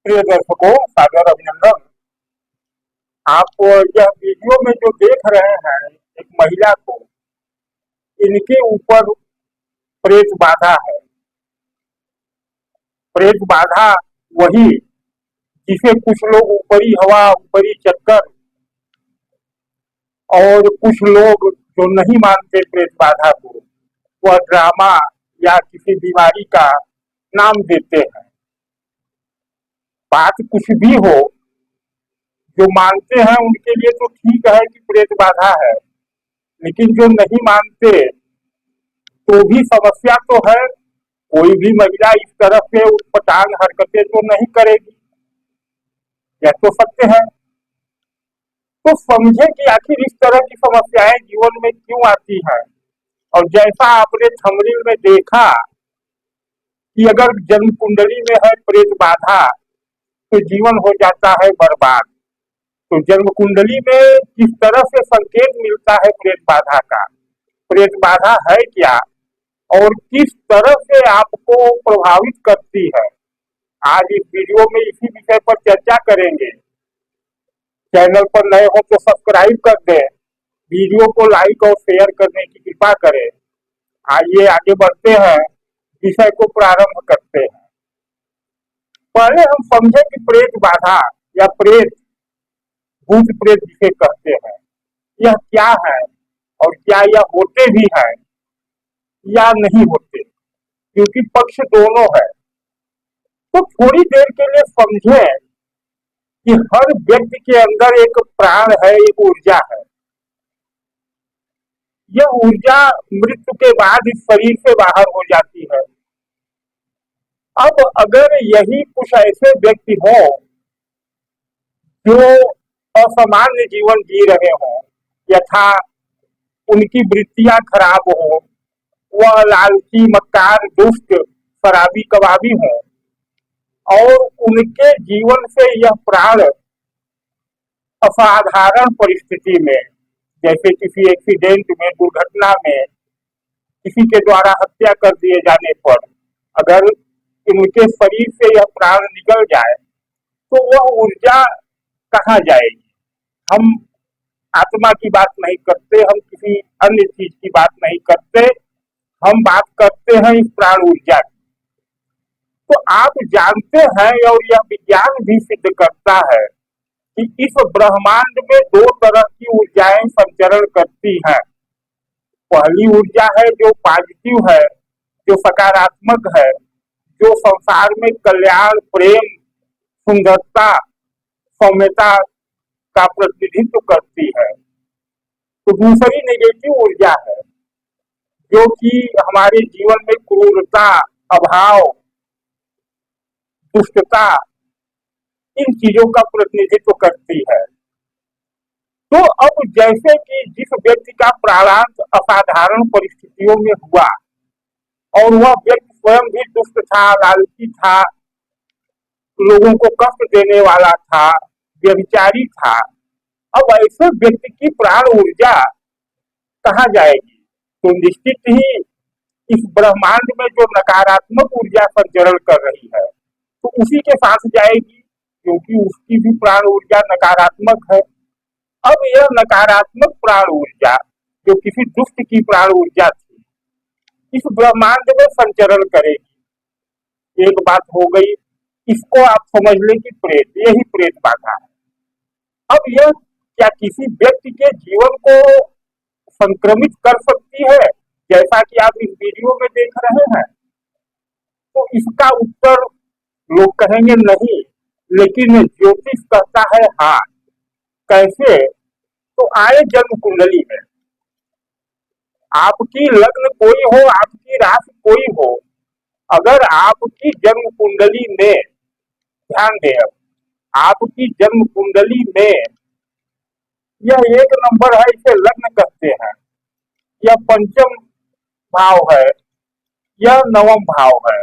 प्रिय दर्शकों, सादर अभिनंदन। आप यह वीडियो में जो देख रहे हैं, एक महिला को, इनके ऊपर प्रेत बाधा है। प्रेत बाधा वही जिसे कुछ लोग ऊपरी हवा, ऊपरी चक्कर, और कुछ लोग जो नहीं मानते प्रेत बाधा को, वह ड्रामा या किसी बीमारी का नाम देते हैं। बात कुछ भी हो, जो मानते हैं उनके लिए तो ठीक है कि प्रेत बाधा है, लेकिन जो नहीं मानते तो भी समस्या तो है। कोई भी महिला इस तरह से उटपटांग हरकतें तो नहीं करेगी, यह तो सत्य है। तो समझे कि आखिर इस तरह की समस्याएं जीवन में क्यों आती हैं। और जैसा आपने थंबनेल में देखा कि अगर जन्म कुंडली में है प्रेत बाधा तो जीवन हो जाता है बर्बाद। तो जन्म कुंडली में किस तरह से संकेत मिलता है प्रेत बाधा का, प्रेत बाधा है क्या और किस तरह से आपको प्रभावित करती है, आज इस वीडियो में इसी विषय पर चर्चा करेंगे। चैनल पर नए हो तो सब्सक्राइब कर दें, वीडियो को लाइक और शेयर करने की कृपा करें। आइए आगे बढ़ते हैं, विषय को प्रारंभ करते हैं। पहले हम समझे कि प्रेत बाधा या प्रेत, भूत प्रेत जिसे कहते हैं, यह क्या है और क्या यह होते भी हैं या नहीं होते, क्योंकि पक्ष दोनों है। तो थोड़ी देर के लिए समझे कि हर व्यक्ति के अंदर एक प्राण है, एक ऊर्जा है। यह ऊर्जा मृत्यु के बाद इस शरीर से बाहर हो जाती है। अब अगर यही कुछ ऐसे व्यक्ति हों जो असामान्य जीवन जी रहे हों, यथा उनकी वृत्तियां खराब हो, वह लालची, मक्कार, दुष्ट, शराबी, कबाबी हों, और उनके जीवन से यह प्राण असाधारण परिस्थिति में, जैसे किसी एक्सीडेंट में, दुर्घटना में, किसी के द्वारा हत्या कर दिए जाने पर अगर इनके शरीर से यह प्राण निकल जाए तो वह ऊर्जा कहाँ जाएगी। हम आत्मा की बात नहीं करते, हम किसी अन्य चीज की बात नहीं करते, हम बात करते हैं इस प्राण ऊर्जा की। तो आप जानते हैं और यह विज्ञान भी सिद्ध करता है कि इस ब्रह्मांड में दो तरह की ऊर्जाएं संचरण करती हैं। पहली ऊर्जा है जो पॉजिटिव है, जो सकारात्मक है, जो संसार में कल्याण, प्रेम, सुंदरता, सौम्यता का प्रतिनिधित्व करती है। तो दूसरी नेगेटिव ऊर्जा है जो कि हमारे जीवन में क्रूरता, अभाव, दुष्टता, इन चीजों का प्रतिनिधित्व करती है। तो अब जैसे कि जिस व्यक्ति का प्राणांत असाधारण परिस्थितियों में हुआ और वह व्यक्ति स्वयं भी दुष्ट था, लालची था, लोगों को कष्ट देने वाला था, व्यभिचारी था, अब ऐसे व्यक्ति की प्राण ऊर्जा कहाँ जाएगी। तो निश्चित ही इस ब्रह्मांड में जो नकारात्मक ऊर्जा संचरण कर रही है तो उसी के साथ जाएगी, क्योंकि उसकी भी प्राण ऊर्जा नकारात्मक है। अब यह नकारात्मक प्राण ऊर्जा जो किसी दुष्ट की प्राण ऊर्जा थी, इस ब्रह्मांड में संचरण करेगी। एक बात हो गई, इसको आप समझ लें कि प्रेत, यही प्रेत बाधा है। अब यह क्या किसी व्यक्ति के जीवन को संक्रमित कर सकती है, जैसा कि आप इस वीडियो में देख रहे हैं? तो इसका उत्तर लोग कहेंगे नहीं, लेकिन ज्योतिष कहता है हाँ। कैसे? तो आए जन्म कुंडली में, आपकी लग्न कोई हो, आपकी राशि कोई हो, अगर आपकी जन्म कुंडली में, ध्यान दें, अब आपकी जन्म कुंडली में यह एक नंबर है, इसे लग्न कहते हैं, यह पंचम भाव है, यह नवम भाव है।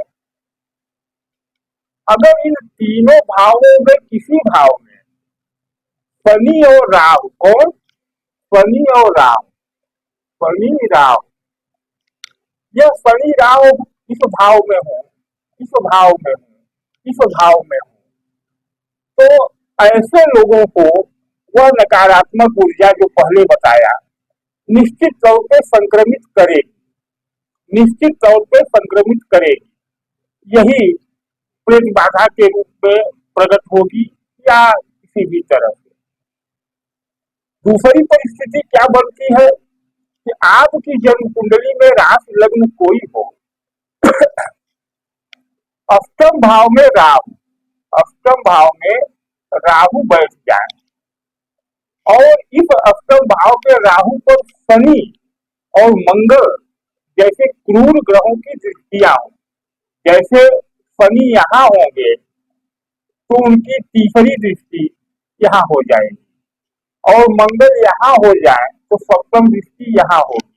अगर इन तीनों भावों में किसी भाव में शनि और राहु, कौन? शनि और राहु, शनि राहु, यह शनि राहु इस भाव में हो, इस भाव में हो, इस भाव में हो, ऐसे लोगों को वह नकारात्मक ऊर्जा जो पहले बताया निश्चित तौर पे संक्रमित करेगी, निश्चित तौर पे संक्रमित करेगी। यही प्रेत बाधा के रूप में प्रकट होगी या किसी भी तरह से। दूसरी परिस्थिति क्या बनती है कि आपकी जन्म कुंडली में राशि लग्न कोई हो, अष्टम भाव में राहु, अष्टम भाव में राहु बैठ जाए और इस अष्टम भाव के राहु पर शनि और मंगल जैसे क्रूर ग्रहों की दृष्टियां हो, जैसे शनि यहाँ होंगे तो उनकी तीसरी दृष्टि यहाँ हो जाएगी और मंगल यहाँ हो जाए तो सप्तम दृष्टि यहाँ होगी,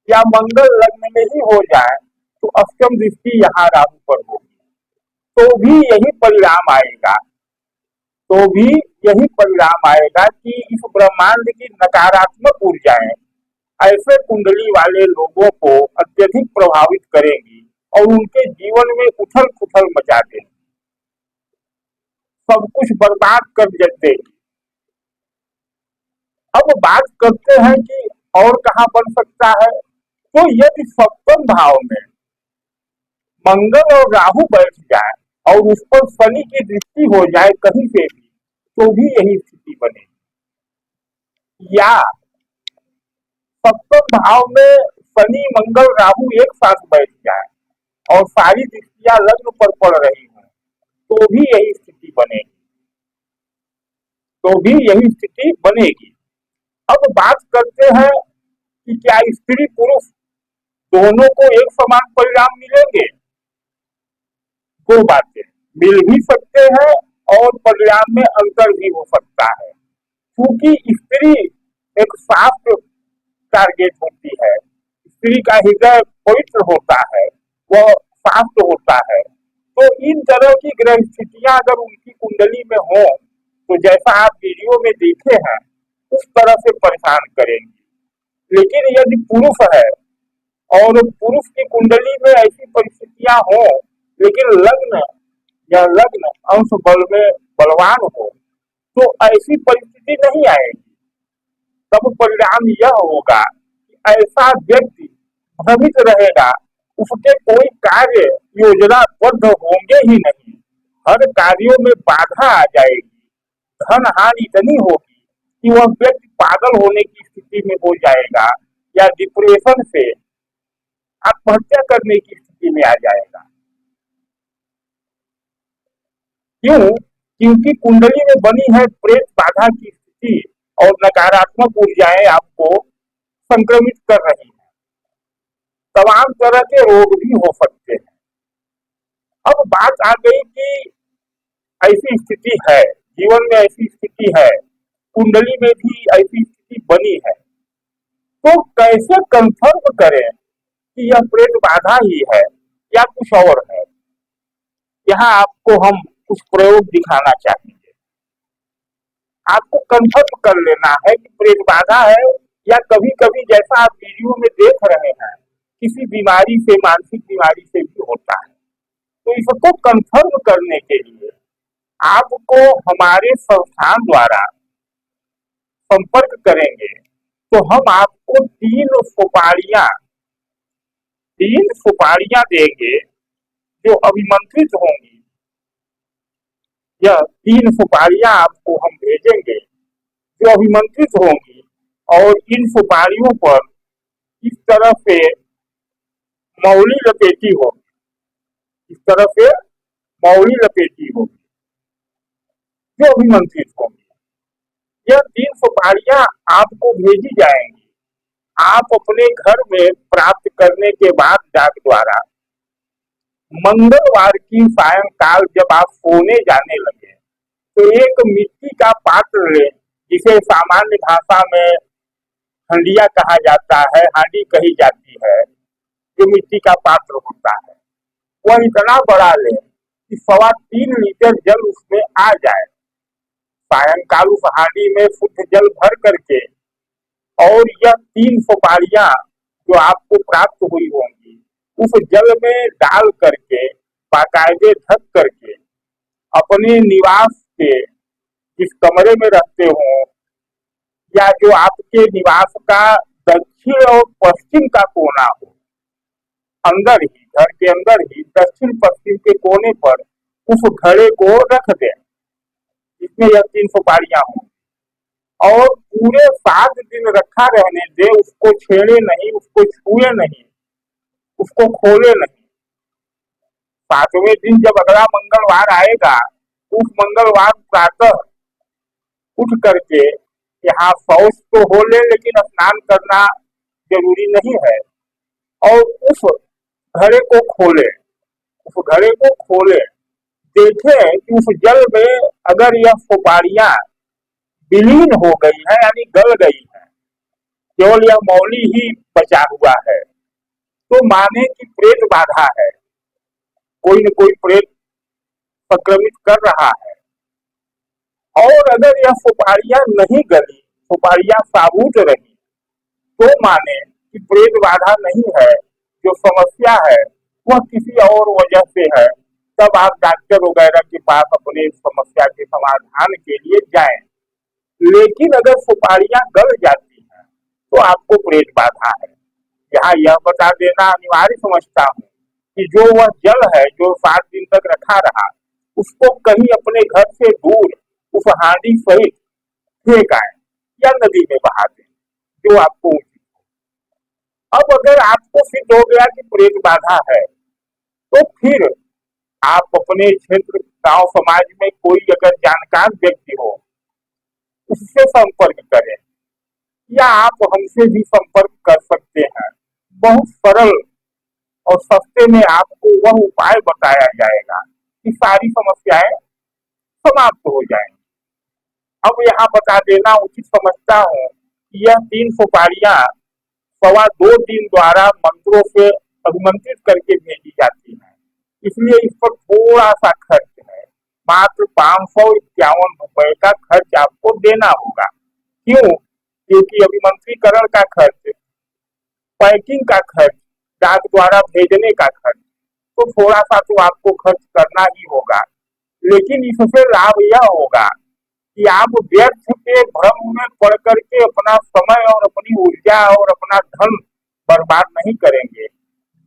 या मंगल लग्न में ही हो जाए तो अष्टम दृष्टि यहाँ राहु पर होगी, तो भी यही परिणाम आएगा, तो भी यही परिणाम आएगा कि इस ब्रह्मांड की नकारात्मक ऊर्जाएं ऐसे कुंडली वाले लोगों को अत्यधिक प्रभावित करेंगी और उनके जीवन में उथल पुथल मचा देंगी, सब कुछ बर्बाद कर देंगी। अब बात करते हैं कि और कहाँ बन सकता है, तो यदि सप्तम भाव में मंगल और राहु बैठ जाए और उस पर शनि की दृष्टि हो जाए कहीं से भी, तो भी यही स्थिति बनेगी। या सप्तम भाव में शनि मंगल राहु एक साथ बैठ जाए और सारी दृष्टियां लग्न पर पड़ रही हो, तो भी यही स्थिति बनेगी, तो भी यही स्थिति बनेगी। अब बात करते हैं कि क्या स्त्री पुरुष दोनों को एक समान परिणाम मिलेंगे। दो बातें, मिल भी सकते हैं और परिणाम में अंतर भी हो सकता है, क्योंकि स्त्री एक साफ टारगेट होती है, स्त्री का हृदय पवित्र होता है, वह शांत होता है, तो इन तरह की ग्रह स्थितियां अगर उनकी कुंडली में हो तो जैसा आप वीडियो में देखे हैं उस तरह से परेशान करेंगी। लेकिन यदि पुरुष है और पुरुष की कुंडली में ऐसी परिस्थितियां हो लेकिन लग्न या लग्न अंश बल में बलवान हो, तो ऐसी परिस्थिति नहीं आएगी। तब परिणाम यह होगा कि ऐसा व्यक्ति भ्रमित रहेगा, उसके कोई कार्य योजनाबद्ध होंगे ही नहीं, हर कार्यों में बाधा आ जाएगी, धन हानि इतनी होगी कि वह व्यक्ति पागल होने की स्थिति में हो जाएगा या डिप्रेशन से आत्महत्या करने की स्थिति में आ जाएगा। क्यों? क्योंकि कुंडली में बनी है प्रेत बाधा की स्थिति और नकारात्मक ऊर्जाएं आपको संक्रमित कर रही हैं, तमाम तरह के रोग भी हो सकते हैं। अब बात आ गई कि ऐसी स्थिति है, जीवन में ऐसी स्थिति है, कुंडली में भी ऐसी स्थिति बनी है, तो कैसे कंफर्म करें कि यह प्रेत बाधा ही है या कुछ और है। यहाँ आपको हम कुछ प्रयोग दिखाना चाहेंगे। आपको कंफर्म कर लेना है कि प्रेत बाधा है या कभी कभी जैसा आप वीडियो में देख रहे हैं किसी बीमारी से, मानसिक बीमारी से भी होता है। तो इसको कंफर्म करने के लिए आपको हमारे संस्थान द्वारा संपर्क करेंगे तो हम आपको तीन सुपारियां देंगे जो अभिमंत्रित होंगी। यह तीन सुपारियां आपको हम भेजेंगे जो अभिमंत्रित होंगी और इन सुपारियों पर इस तरह से मौली लपेटी होगी, इस तरह से मौली लपेटी होगी जो अभिमंत्रित होंगी। यह तीन सुपारियां आपको भेजी जाएंगी। आप अपने घर में प्राप्त करने के बाद डाक द्वारा मंगलवार की सायंकाल जब आप सोने जाने लगे तो एक मिट्टी का पात्र लें, जिसे सामान्य भाषा में हंडिया कहा जाता है, हांडी कही जाती है, जो मिट्टी का पात्र होता है, वह इतना बड़ा लें कि 3.25 लीटर जल उसमें आ जाए। सायंकाल उस हांडी में शुद्ध जल भर करके और यह तीन सुपारियां जो आपको प्राप्त हुई होंगी उस जल में डाल करके बाकायदे ढक करके अपने निवास के जिस कमरे में रहते हो, या जो आपके निवास का दक्षिण और पश्चिम का कोना हो, अंदर ही, घर के अंदर ही दक्षिण पश्चिम के कोने पर उस घड़े को रख दें जिसमें यह 3 सुपारियां हों, और पूरे 7 दिन रखा रहने दे। उसको छेड़े नहीं, उसको छुए नहीं, उसको खोले नहीं। 7वें दिन जब अगला मंगलवार आएगा, उस मंगलवार प्रातः उठ करके यहाँ शौच तो हो ले, लेकिन स्नान करना जरूरी नहीं है, और उस घड़े को खोले, उस घड़े को खोले, देखे कि उस जल में अगर यह सुपारियां विलीन हो गई है, यानी गल गई है, केवल यह मौली ही बचा हुआ है, तो माने कि प्रेत बाधा है, कोई न कोई प्रेत संक्रमित कर रहा है। और अगर यह सुपारियां नहीं गली, सुपारियां साबुत रही, तो माने कि प्रेत बाधा नहीं है, जो समस्या है वह किसी और वजह से है। तब आप डॉक्टर वगैरह के पास अपने समस्या के समाधान के लिए जाएं। लेकिन अगर सुपारियां गल जाती हैं तो आपको प्रेत बाधा है। यहाँ यह बता देना अनिवार्य समझता हूँ कि जो वह जल है जो 7 दिन तक रखा रहा, उसको कहीं अपने घर से दूर उस हांडी सहित फेंक आए या नदी में बहा दें, जो आपको उचित हो। अब अगर आपको सिद्ध हो गया कि प्रेत बाधा है, तो फिर आप अपने क्षेत्र, गांव समाज में कोई अगर जानकार व्यक्ति हो, उससे संपर्क करें, या आप हमसे भी संपर्क कर सकते हैं। बहुत सरल और सस्ते में आपको वह उपाय बताया जाएगा कि सारी समस्याएं समाप्त हो जाएंगी। अब यहाँ बता देना उचित समझता हूँ कि यह 3 सुपारियां 2.25 दिन द्वारा मंत्रों से अभिमंत्रित करके भेजी जाती हैं, इसलिए इस पर थोड़ा सा खर्च है। मात्र 551 रुपए का खर्च आपको देना होगा। क्यों? क्योंकि अभिमंत्रीकरण का खर्च, पैकिंग का खर्च, डाक द्वारा भेजने का खर्च, तो थोड़ा सा तो आपको खर्च करना ही होगा। लेकिन इससे लाभ यह होगा कि आप व्यर्थ के भ्रम में पड़ करके अपना समय और अपनी ऊर्जा और अपना धन बर्बाद नहीं करेंगे।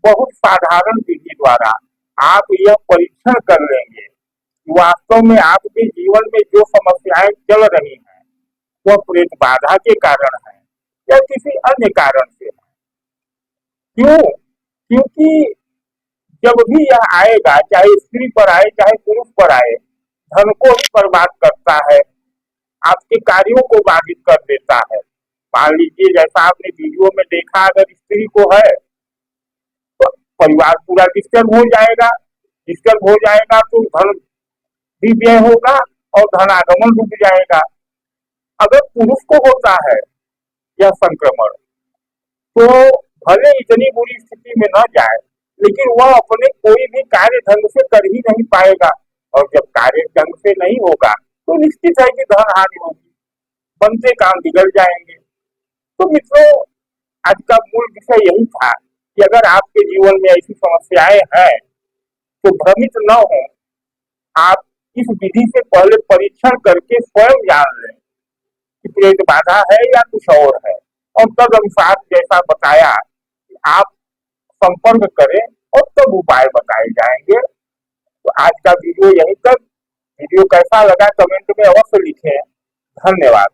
बहुत साधारण विधि द्वारा आप यह परीक्षण कर लेंगे कि वास्तव में आपके जीवन में जो समस्याएं चल रही हैं वह प्रेत बाधा के कारण है या किसी अन्य कारण से है। क्यों? क्योंकि जब भी यह आएगा, चाहे स्त्री पर आए चाहे पुरुष पर आए, धन को ही बर्बाद करता है, आपके कार्यों को बाधित कर देता है। मान लीजिए जैसा आपने वीडियो में देखा, अगर स्त्री को है तो परिवार पूरा डिस्टर्ब हो जाएगा, डिस्टर्ब हो जाएगा तो धन भी व्यय होगा और धनागमन रुक जाएगा। अगर पुरुष को होता है यह संक्रमण, तो भले इतनी बुरी स्थिति में न जाए, लेकिन वह अपने कोई भी कार्य ढंग से कर ही नहीं पाएगा, और जब कार्य ढंग से नहीं होगा तो निश्चित है कि धन हानि होगी, बनते काम बिगड़ जाएंगे। तो मित्रों, आज का मूल विषय यही था कि अगर आपके जीवन में ऐसी समस्याएं हैं तो भ्रमित न हो, आप इस विधि से पहले परीक्षण करके स्वयं जान लें कि प्रेत बाधा है या कुछ और है, और तद अनुसार जैसा बताया आप संपर्क करें और तब उपाय बताए जाएंगे। तो आज का वीडियो यहीं तक। वीडियो कैसा लगा कमेंट में अवश्य लिखें। धन्यवाद।